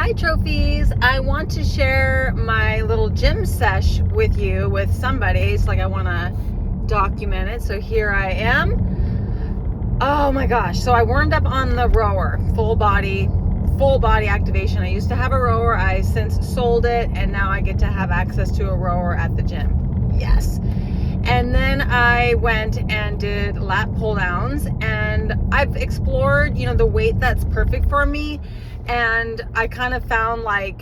Hi trophies, I want to share my little gym sesh with you, with somebody. It's like I want to document it, so here I am. Oh my gosh, so I warmed up on the rower, full body activation. I used to have a rower, I since sold it, and now I get to have access to a rower at the gym. Yes. And then I went and did lat pull downs, and I've explored, the weight that's perfect for me. And I kind of found like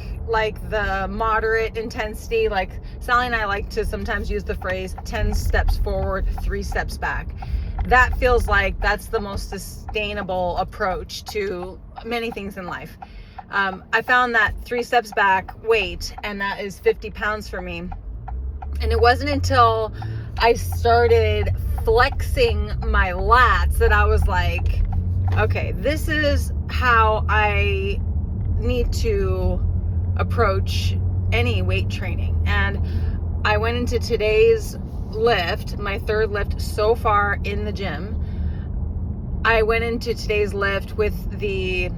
the moderate intensity, like Sally and I like to sometimes use the phrase 10 steps forward, 3 steps back. That feels like that's the most sustainable approach to many things in life. I found that 3 steps back weight, and that is 50 pounds for me. And it wasn't until I started flexing my lats that I was like, okay, this is how I need to approach any weight training. And I went into today's lift, my third lift so far in the gym. I went into today's lift with the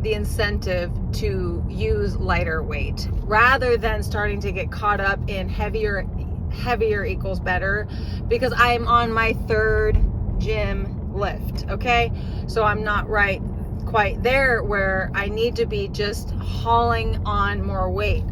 incentive to use lighter weight rather than starting to get caught up in heavier equals better, because I'm on my third gym lift. Okay, so I'm not quite there where I need to be just hauling on more weight.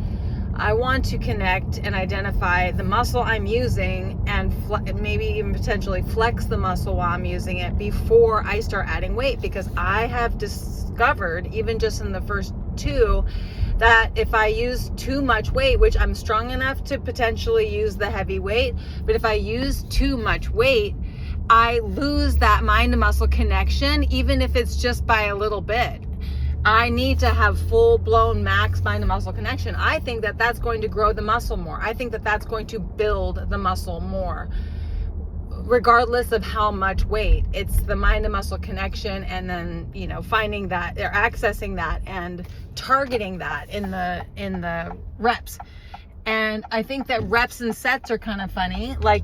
I want to connect and identify the muscle I'm using and maybe even potentially flex the muscle while I'm using it before I start adding weight, because I have discovered, even just in the first 2, that if I use too much weight, which I'm strong enough to potentially use the heavy weight, but if I use too much weight, I lose that mind to muscle connection, even if it's just by a little bit. I need to have full-blown max mind to muscle connection. I think that that's going to grow the muscle more. I think that that's going to build the muscle more, regardless of how much weight. It's the mind to muscle connection, and then finding that or accessing that and targeting that in the reps. And I think that reps and sets are kind of funny, like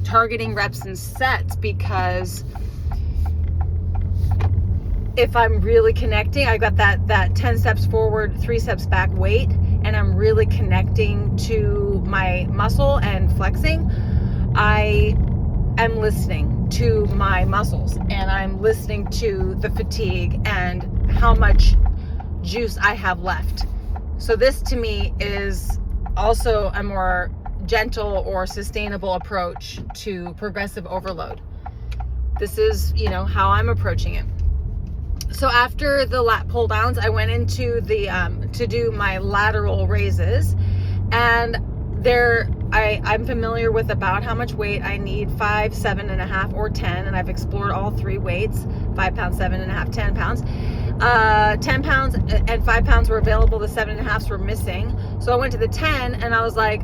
targeting reps and sets, because if I'm really connecting, I got that 10 steps forward, 3 steps back weight, and I'm really connecting to my muscle and flexing, I am listening to my muscles, and I'm listening to the fatigue and how much juice I have left. So this to me is also a more gentle or sustainable approach to progressive overload. This is, how I'm approaching it. So after the lat pull downs, I went into the to do my lateral raises, and I'm familiar with about how much weight I need: 5, 7.5, or 10, and I've explored all 3 weights: 5 pounds, 7.5, 10 pounds. 10 pounds and 5 pounds were available. The 7.5s were missing. So I went to the 10, and I was like,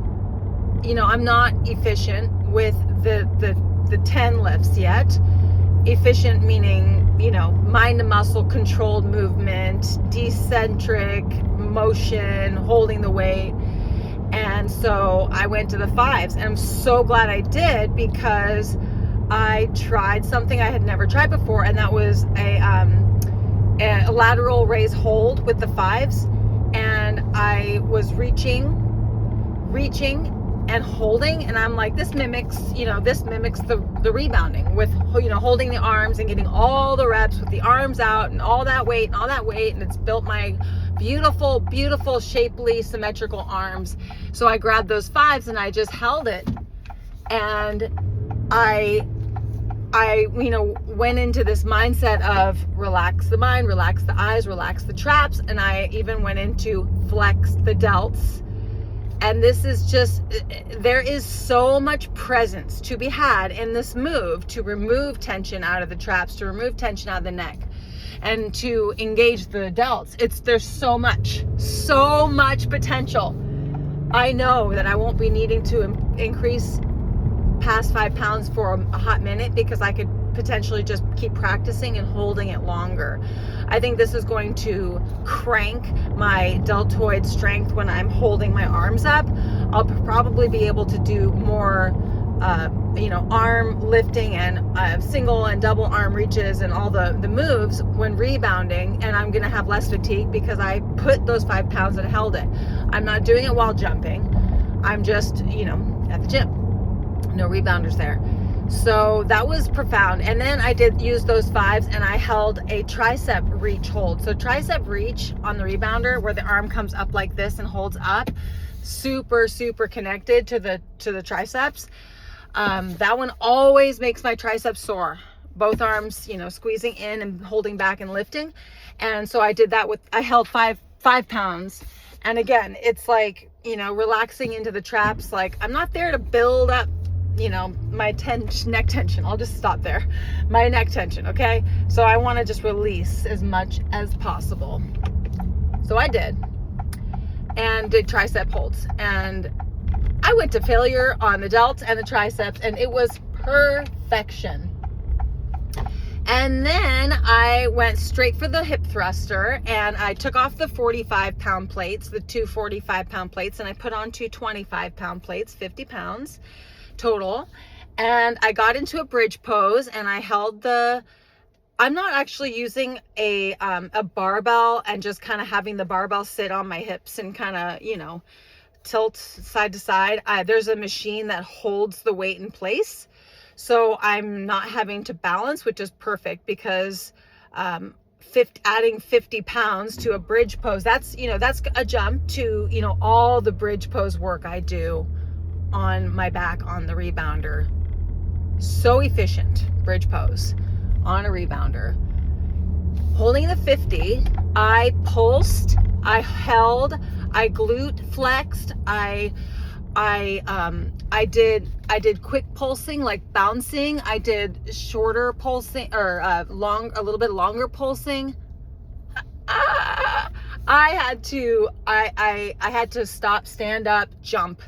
I'm not efficient with the 10 lifts yet. Efficient meaning, mind to muscle controlled movement, decentric motion, holding the weight. And so I went to the 5s, and I'm so glad I did, because I tried something I had never tried before, and that was a lateral raise hold with the 5s. And I was reaching and holding, and I'm like, this mimics the rebounding with, holding the arms and getting all the reps with the arms out and all that weight, and it's built my beautiful, beautiful, shapely, symmetrical arms. So I grabbed those 5s and I just held it, and I went into this mindset of relax the mind, relax the eyes, relax the traps, and I even went into flex the delts. And this is just, there is so much presence to be had in this move to remove tension out of the traps, to remove tension out of the neck, and to engage the delts. There's so much potential. I know that I won't be needing to increase past 5 pounds for a hot minute, because I could potentially just keep practicing and holding it longer. I think this is going to crank my deltoid strength when I'm holding my arms up. I'll probably be able to do more arm lifting and single and double arm reaches and all the moves when rebounding, and I'm gonna have less fatigue because I put those 5 pounds and held it. I'm not doing it while jumping. I'm just, at the gym. No rebounders there. So that was profound. And then I did use those 5s and I held a tricep reach hold. So tricep reach on the rebounder, where the arm comes up like this and holds up, super, super connected to the triceps. That one always makes my triceps sore. Both arms, squeezing in and holding back and lifting. And so I did that I held 5 pounds. And again, it's like, relaxing into the traps. Like, I'm not there to build up, my neck tension. I'll just stop there. My neck tension. Okay. So I want to just release as much as possible. So I did, and did tricep holds, and I went to failure on the delts and the triceps, and it was perfection. And then I went straight for the hip thruster, and I took off the 45-pound plates, the two 45-pound plates, and I put on two 25-pound plates, 50 pounds total. And I got into a bridge pose, and I held I'm not actually using a barbell and just kind of having the barbell sit on my hips and kind of, tilt side to side. There's a machine that holds the weight in place. So I'm not having to balance, which is perfect, because adding 50 pounds to a bridge pose, that's a jump to, all the bridge pose work I do on my back on the rebounder. So efficient bridge pose on a rebounder. Holding the 50, I pulsed, I held, I glute flexed, I did quick pulsing, like bouncing. I did shorter pulsing, or a little bit longer pulsing. I had to stop, stand up, jump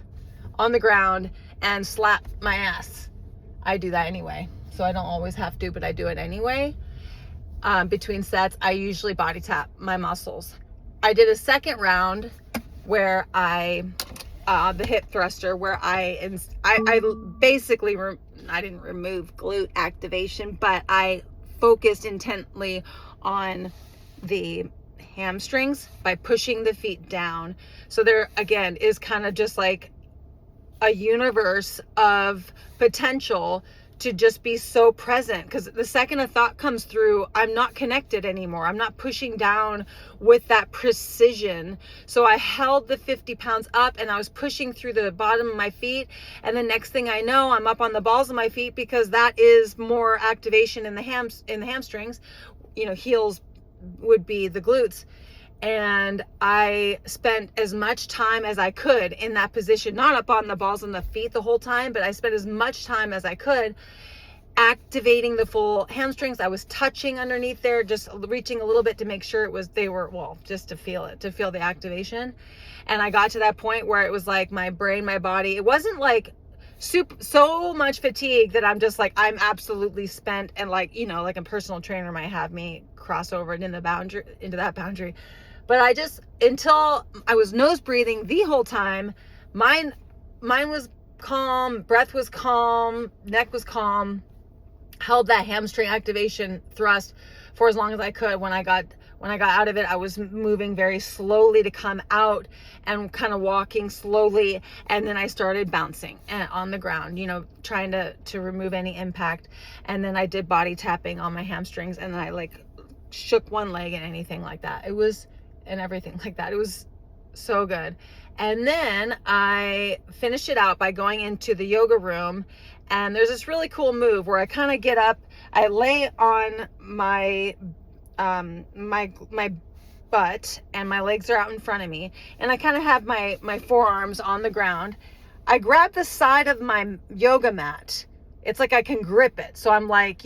on the ground, and slap my ass. I do that anyway, so I don't always have to, but I do it anyway. Between sets, I usually body tap my muscles. I did a second round where the hip thruster, where I basically, I didn't remove glute activation, but I focused intently on the hamstrings by pushing the feet down. So there, again, is kind of just like a universe of potential to just be so present, because the second a thought comes through, I'm not connected anymore. I'm not pushing down with that precision. So I held the 50 pounds up, and I was pushing through the bottom of my feet. And the next thing I know, I'm up on the balls of my feet, because that is more activation in the hamstrings. Heels would be the glutes. And I spent as much time as I could in that position, not up on the balls and the feet the whole time, but I spent as much time as I could activating the full hamstrings. I was touching underneath there, just reaching a little bit to make sure just to feel it, to feel the activation. And I got to that point where it was like my brain, my body, it wasn't like so much fatigue that I'm just like, I'm absolutely spent, and like, like a personal trainer might have me cross over into that boundary. But until I was nose breathing the whole time, mine was calm, breath was calm, neck was calm, held that hamstring activation thrust for as long as I could. When I got out of it, I was moving very slowly to come out and kind of walking slowly. And then I started bouncing on the ground, trying to remove any impact. And then I did body tapping on my hamstrings, and then I like shook one leg and anything like that. It was so good. And then I finished it out by going into the yoga room, and there's this really cool move where I kind of get up, I lay on my my butt, and my legs are out in front of me, and I kind of have my forearms on the ground. I grab the side of my yoga mat. It's like I can grip it. So I'm like,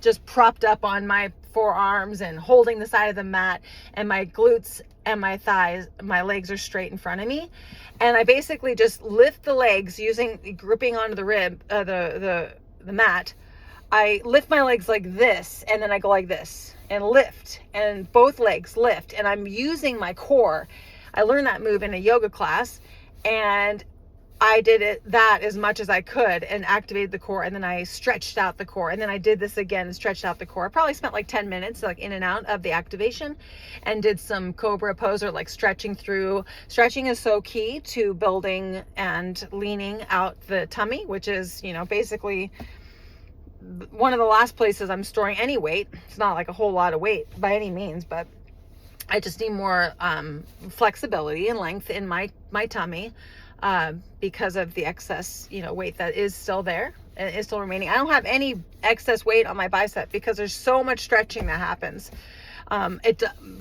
just propped up on my forearms and holding the side of the mat, and my glutes and my thighs, my legs are straight in front of me. And I basically just lift the legs gripping onto the rib, the mat. I lift my legs like this, and then I go like this and lift, and both legs lift, and I'm using my core. I learned that move in a yoga class, and I did that as much as I could and activated the core, and then I stretched out the core, and then I did this again and stretched out the core. I probably spent like 10 minutes like in and out of the activation, and did some cobra pose, or like stretching through. Stretching is so key to building and leaning out the tummy, which is, you know, basically one of the last places I'm storing any weight. It's not like a whole lot of weight by any means, but I just need more flexibility and length in my tummy, because of the excess, you know, weight that is still there and is still remaining. I don't have any excess weight on my bicep because there's so much stretching that happens.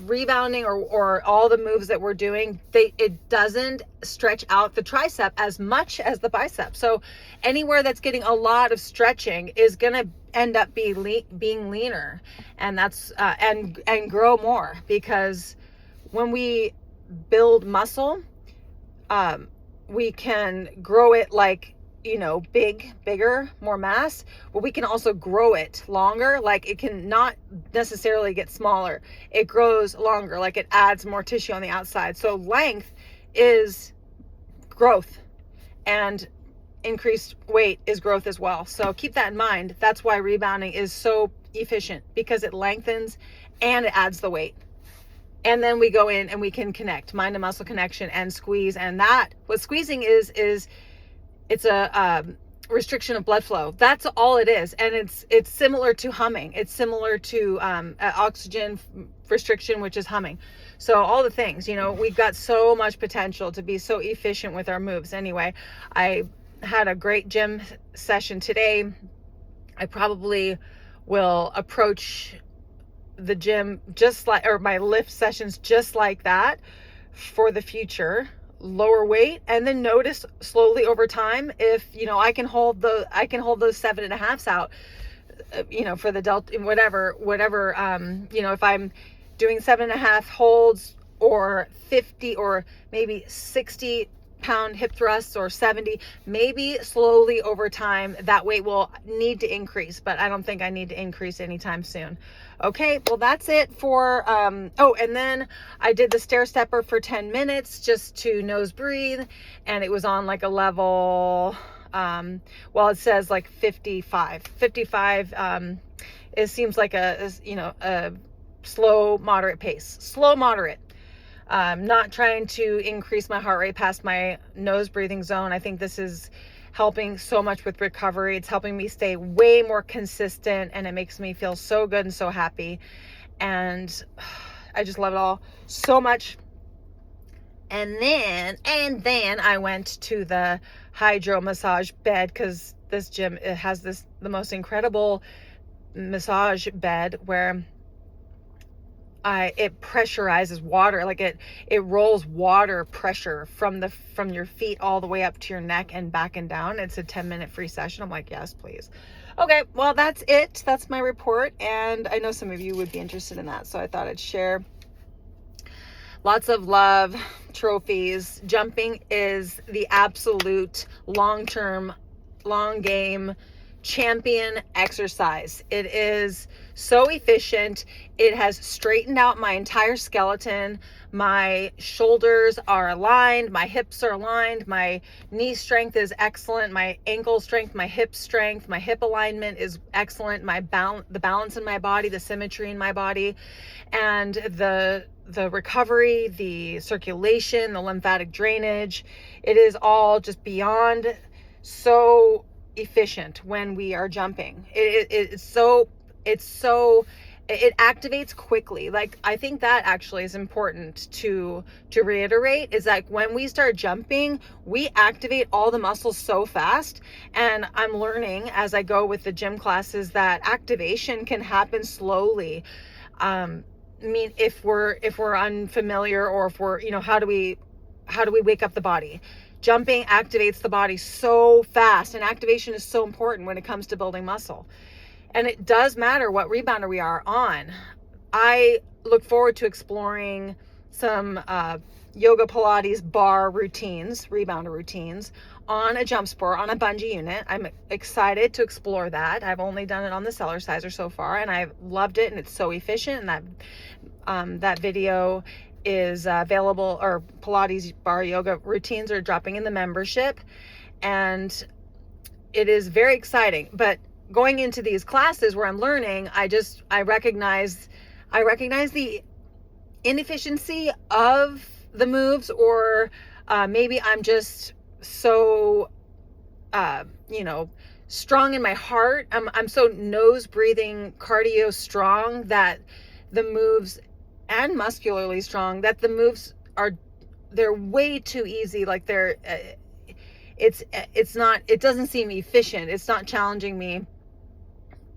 Rebounding or all the moves that we're doing, it doesn't stretch out the tricep as much as the bicep. So anywhere that's getting a lot of stretching is gonna end up being leaner, and that's and grow more, because when we build muscle, we can grow it like, you know, bigger, more mass, but we can also grow it longer. Like, it can not necessarily get smaller. It grows longer, like it adds more tissue on the outside. So length is growth, and increased weight is growth as well. So keep that in mind. That's why rebounding is so efficient, because it lengthens and it adds the weight. And then we go in and we can connect, mind to muscle connection, and squeeze. And that, what squeezing is it's a restriction of blood flow. That's all it is. And it's similar to humming. It's similar to oxygen restriction, which is humming. So all the things, you know, we've got so much potential to be so efficient with our moves. Anyway, I had a great gym session today. I probably will approach the gym just like, or my lift sessions just like that for the future. Lower weight, and then notice slowly over time if, you know, I can hold those 7.5s out, you know, for the delta, whatever, you know, if I'm doing 7.5 holds, or 50 or maybe 60 pound hip thrusts, or 70, maybe slowly over time that weight will need to increase, but I don't think I need to increase anytime soon. Okay, well, that's it for oh, and then I did the stair stepper for 10 minutes just to nose breathe, and it was on like a level, well, it says like 55. It seems like a, you know, a slow moderate pace. Slow moderate. Not trying to increase my heart rate past my nose breathing zone. I think this is helping so much with recovery. It's helping me stay way more consistent, and it makes me feel so good and so happy. And I just love it all so much. And then I went to the hydro massage bed, because this gym, it has the most incredible massage bed where it pressurizes water, like it rolls water pressure from your feet all the way up to your neck and back and down. It's a 10-minute free session. I'm like, yes, please. Okay, well, that's it. That's my report, and I know some of you would be interested in that, so I thought I'd share. Lots of love, trophies. Jumping is the absolute long-term, long game champion exercise. It is so efficient. It has straightened out my entire skeleton. My shoulders are aligned, my hips are aligned, my knee strength is excellent, my ankle strength, my hip strength, my hip alignment is excellent, the balance in my body, the symmetry in my body, and the recovery, the circulation, the lymphatic drainage. It is all just beyond so efficient when we are jumping. It activates quickly. Like, I think that actually is important to reiterate, is like when we start jumping, we activate all the muscles so fast. And I'm learning as I go with the gym classes that activation can happen slowly. I mean, if we're unfamiliar, or if we're, you know, how do we wake up the body? Jumping activates the body so fast, and activation is so important when it comes to building muscle. And it does matter what rebounder we are on. I look forward to exploring some yoga, Pilates, bar routines, rebounder routines on a JumpSport, on a bungee unit. I'm excited to explore that. I've only done it on the Cellerciser so far, and I've loved it, and it's so efficient. And that video is available, or Pilates bar yoga routines are dropping in the membership, and it is very exciting. But going into these classes where I'm learning, I recognize the inefficiency of the moves, or maybe I'm just so strong in my heart. I'm so nose breathing cardio strong that the moves, and muscularly strong, that the moves they're way too easy. Like it doesn't seem efficient. It's not challenging me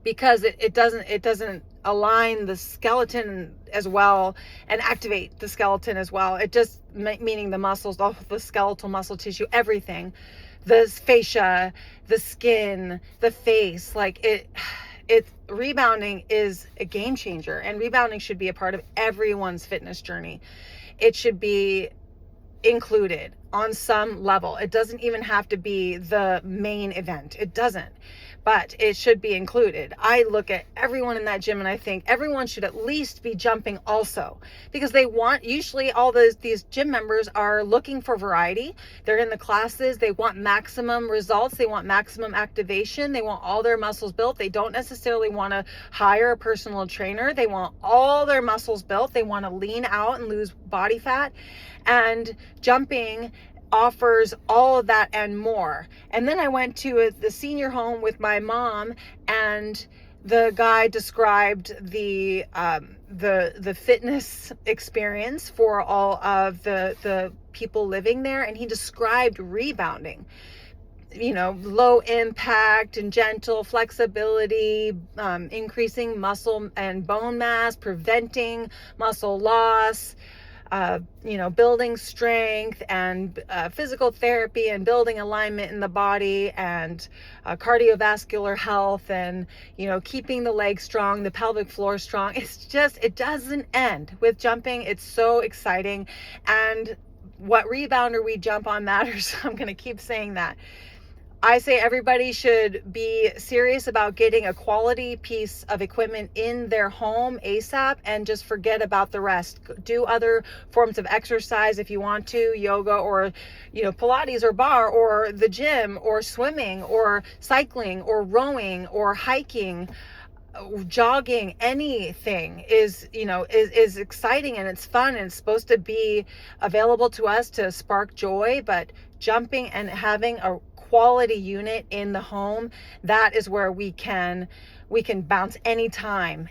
because it doesn't align the skeleton as well and activate the skeleton as well. It just, meaning the muscles, the skeletal muscle tissue, everything, the fascia, the skin, the face, like rebounding is a game changer, and rebounding should be a part of everyone's fitness journey. It should be included on some level. It doesn't even have to be the main event. It doesn't, but it should be included. I look at everyone in that gym and I think everyone should at least be jumping also, because usually all these gym members are looking for variety. They're in the classes. They want maximum results. They want maximum activation. They want all their muscles built. They don't necessarily want to hire a personal trainer. They want all their muscles built. They want to lean out and lose body fat. And jumping offers all of that and more. And then I went to the senior home with my mom, and the guy described the fitness experience for all of the people living there, and he described rebounding. Low impact and gentle flexibility, increasing muscle and bone mass, preventing muscle loss, building strength, and physical therapy, and building alignment in the body, and cardiovascular health, and keeping the legs strong, the pelvic floor strong. It doesn't end with jumping. It's so exciting, and what rebounder we jump on matters. I'm going to keep saying that. I say everybody should be serious about getting a quality piece of equipment in their home ASAP, and just forget about the rest. Do other forms of exercise if you want to, yoga, or Pilates, or bar, or the gym, or swimming, or cycling, or rowing, or hiking, jogging. Anything is exciting, and it's fun, and it's supposed to be available to us to spark joy. But jumping and having a quality unit in the home, that is where we can bounce anytime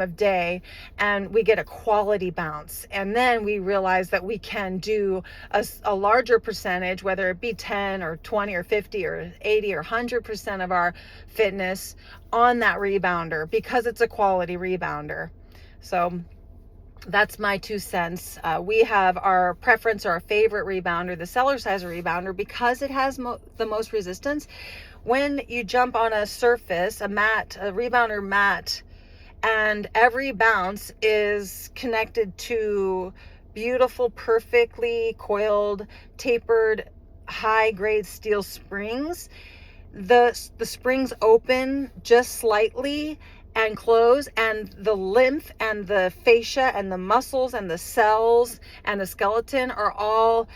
of day, and we get a quality bounce. And then we realize that we can do a larger percentage, whether it be 10 or 20 or 50 or 80 or 100% of our fitness on that rebounder, because it's a quality rebounder. So that's my 2 cents. We have our preference, or our favorite rebounder, the Cellerciser rebounder, because it has the most resistance. When you jump on a surface, a rebounder mat, and every bounce is connected to beautiful, perfectly coiled, tapered, high-grade steel springs. The springs open just slightly and close, and the lymph and the fascia and the muscles and the cells and the skeleton are all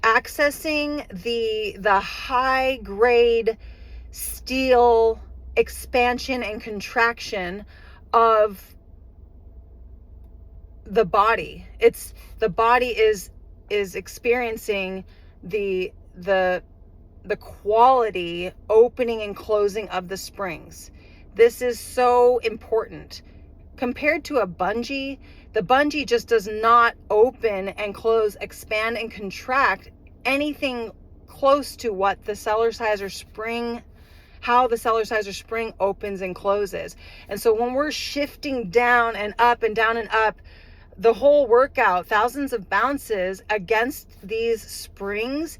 accessing the high grade steel expansion and contraction of the body. The body is experiencing the quality opening and closing of the springs. This is so important. Compared to a bungee, the bungee just does not open and close, expand and contract anything close to what the Cellerciser spring, how the Cellerciser spring opens and closes. And so when we're shifting down and up and down and up, the whole workout, thousands of bounces against these springs,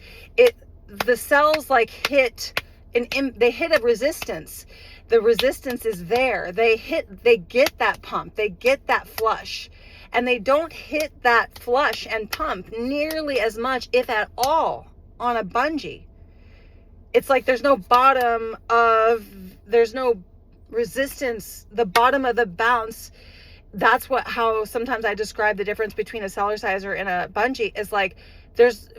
the cells hit a resistance. The resistance is there. They get that pump, they get that flush, and they don't hit that flush and pump nearly as much, if at all, on a bungee. It's like there's no resistance. The bottom of the bounce, that's how sometimes I describe the difference between a Cellerciser and a bungee is like,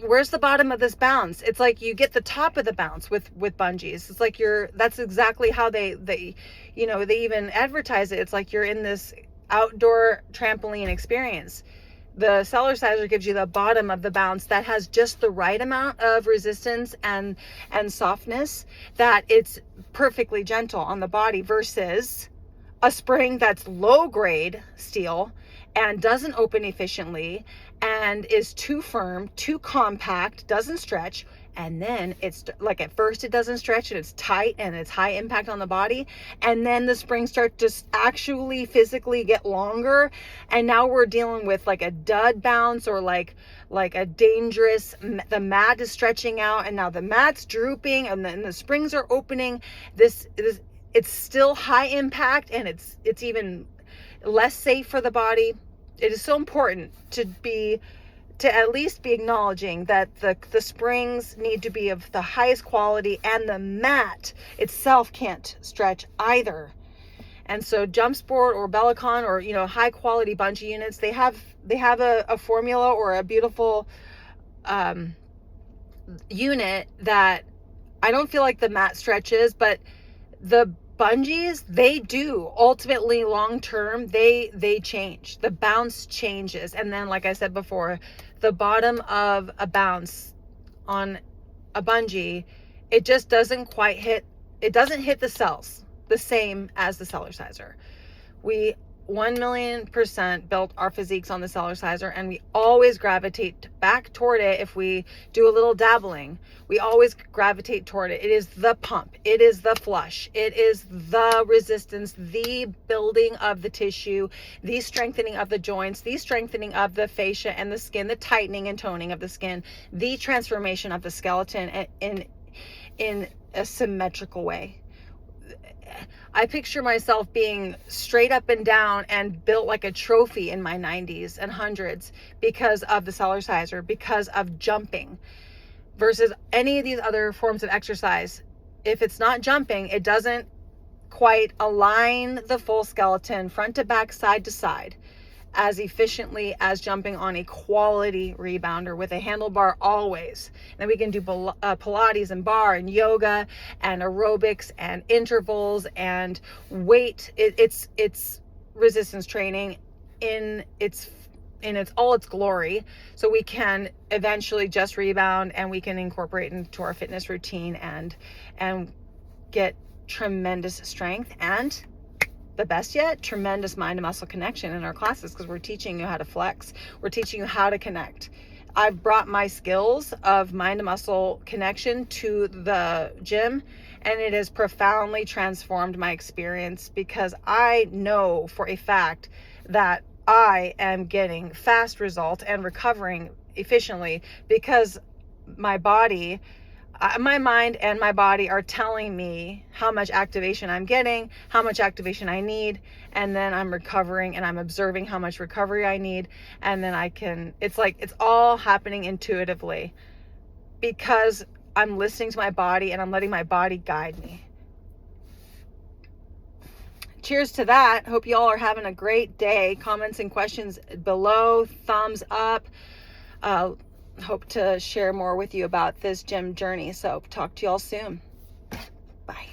where's the bottom of this bounce? It's like you get the top of the bounce with bungees. It's like that's exactly how they you know, they even advertise it. It's like you're in this outdoor trampoline experience. The Cellerciser gives you the bottom of the bounce that has just the right amount of resistance and softness that it's perfectly gentle on the body, versus a spring that's low grade steel and doesn't open efficiently and is too firm, too compact, doesn't stretch. And then it's like, at first it doesn't stretch and it's tight and it's high impact on the body. And then the springs start to actually physically get longer. And now we're dealing with like a dud bounce, or like a dangerous, the mat is stretching out and now the mat's drooping and then the springs are opening. It's still high impact, and it's even less safe for the body. It is so important to at least be acknowledging that the springs need to be of the highest quality, and the mat itself can't stretch either. And so JumpSport or Bellicon, or, you know, high quality bungee units, they have a formula or a beautiful unit that I don't feel like the mat stretches, but the bungees, they do ultimately long term, they change. The bounce changes. And then, like I said before, the bottom of a bounce on a bungee, it just doesn't quite hit the cells the same as the Cellerciser. We 1,000,000% built our physiques on the Cellerciser, and we always gravitate back toward it. If we do a little dabbling, we always gravitate toward it. It is the pump, it is the flush, it is the resistance, the building of the tissue, the strengthening of the joints, the strengthening of the fascia and the skin, the tightening and toning of the skin, the transformation of the skeleton in a symmetrical way. I picture myself being straight up and down and built like a trophy in my 90s and 100s because of the Cellerciser, because of jumping, versus any of these other forms of exercise. If it's not jumping, it doesn't quite align the full skeleton front to back, side to side, as efficiently as jumping on a quality rebounder with a handlebar always. And then we can do Pilates and bar and yoga and aerobics and intervals and weight. It's resistance training in all its glory. So we can eventually just rebound, and we can incorporate into our fitness routine and get tremendous strength, and the best yet, tremendous mind to muscle connection in our classes, because we're teaching you how to flex. We're teaching you how to connect. I've brought my skills of mind to muscle connection to the gym, and it has profoundly transformed my experience, because I know for a fact that I am getting fast results and recovering efficiently, because my body, my mind and my body are telling me how much activation I'm getting, how much activation I need, and then I'm recovering and I'm observing how much recovery I need. And then it's like, it's all happening intuitively because I'm listening to my body and I'm letting my body guide me. Cheers to that. Hope you all are having a great day. Comments and questions below, thumbs up. Hope to share more with you about this gym journey. So talk to y'all soon. Bye.